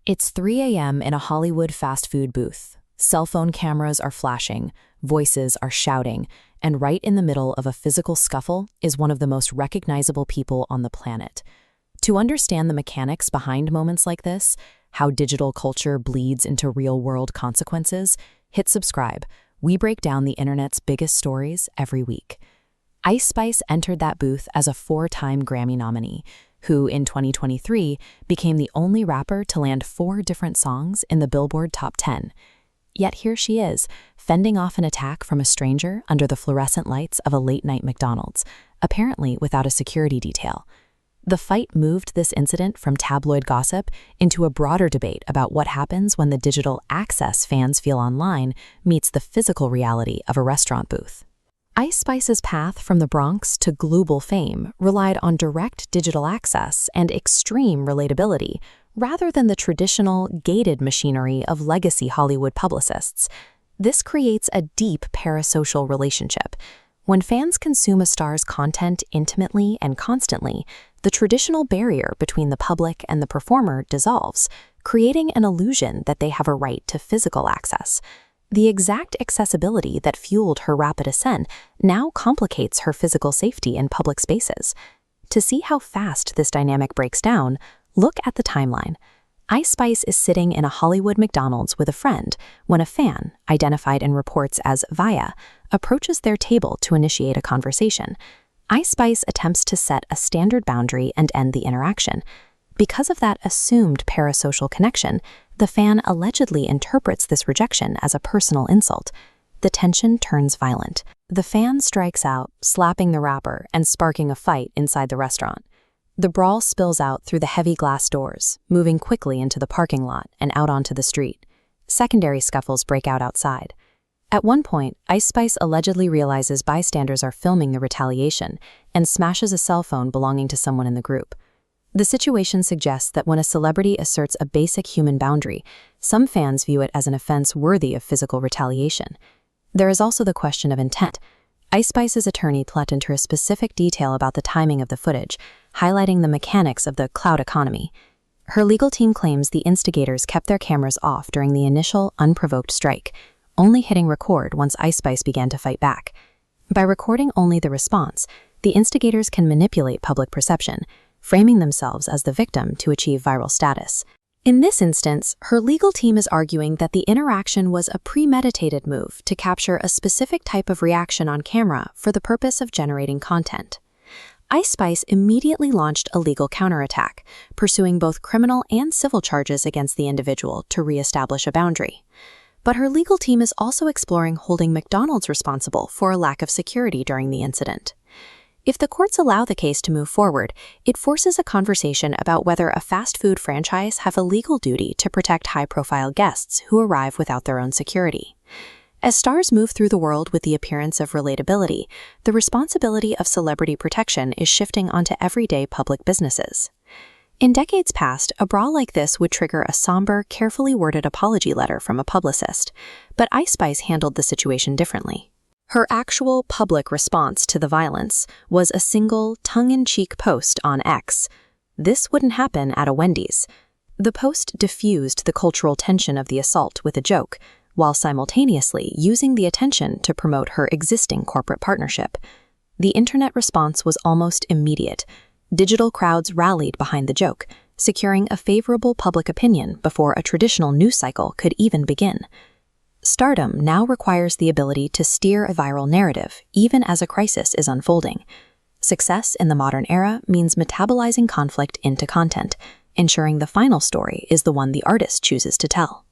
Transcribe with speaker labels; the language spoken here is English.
Speaker 1: It's 3 a.m. in a Hollywood fast food booth. Cell phone cameras are flashing, voices are shouting, and right in the middle of a physical scuffle is one of the most recognizable people on the planet. To understand the mechanics behind moments like this, how digital culture bleeds into real-world consequences, hit subscribe. We break down the internet's biggest stories every week. Ice Spice entered that booth as a 4-time Grammy nominee, who in 2023 became the only rapper to land 4 different songs in the Billboard Top 10. Yet here she is, fending off an attack from a stranger under the fluorescent lights of a late-night McDonald's, apparently without a security detail. The fight moved this incident from tabloid gossip into a broader debate about what happens when the digital access fans feel online meets the physical reality of a restaurant booth. Ice Spice's path from the Bronx to global fame relied on direct digital access and extreme relatability, rather than the traditional, gated machinery of legacy Hollywood publicists. This creates a deep parasocial relationship. When fans consume a star's content intimately and constantly, the traditional barrier between the public and the performer dissolves, creating an illusion that they have a right to physical access. The exact accessibility that fueled her rapid ascent now complicates her physical safety in public spaces. To see how fast this dynamic breaks down, look at the timeline. Ice Spice is sitting in a Hollywood McDonald's with a friend when a fan, identified in reports as Vayah, approaches their table to initiate a conversation. Ice Spice attempts to set a standard boundary and end the interaction. Because of that assumed parasocial connection, the fan allegedly interprets this rejection as a personal insult. The tension turns violent. The fan strikes out, slapping the rapper and sparking a fight inside the restaurant. The brawl spills out through the heavy glass doors, moving quickly into the parking lot and out onto the street. Secondary scuffles break out outside. At one point, Ice Spice allegedly realizes bystanders are filming the retaliation and smashes a cell phone belonging to someone in the group. The situation suggests that when a celebrity asserts a basic human boundary, some fans view it as an offense worthy of physical retaliation. There is also the question of intent. Ice Spice's attorney plugged into a specific detail about the timing of the footage, highlighting the mechanics of the cloud economy. Her legal team claims the instigators kept their cameras off during the initial unprovoked strike, only hitting record once Ice Spice began to fight back. By recording only the response, the instigators can manipulate public perception, framing themselves as the victim to achieve viral status. In this instance, her legal team is arguing that the interaction was a premeditated move to capture a specific type of reaction on camera for the purpose of generating content. Ice Spice immediately launched a legal counterattack, pursuing both criminal and civil charges against the individual to reestablish a boundary. But her legal team is also exploring holding McDonald's responsible for a lack of security during the incident. If the courts allow the case to move forward, it forces a conversation about whether a fast food franchise have a legal duty to protect high-profile guests who arrive without their own security. As stars move through the world with the appearance of relatability, the responsibility of celebrity protection is shifting onto everyday public businesses. In decades past, a brawl like this would trigger a somber, carefully worded apology letter from a publicist, but Ice Spice handled the situation differently. Her actual public response to the violence was a single, tongue-in-cheek post on X. This wouldn't happen at a Wendy's. The post diffused the cultural tension of the assault with a joke, while simultaneously using the attention to promote her existing corporate partnership. The internet response was almost immediate. Digital crowds rallied behind the joke, securing a favorable public opinion before a traditional news cycle could even begin. Stardom now requires the ability to steer a viral narrative, even as a crisis is unfolding. Success in the modern era means metabolizing conflict into content, ensuring the final story is the one the artist chooses to tell.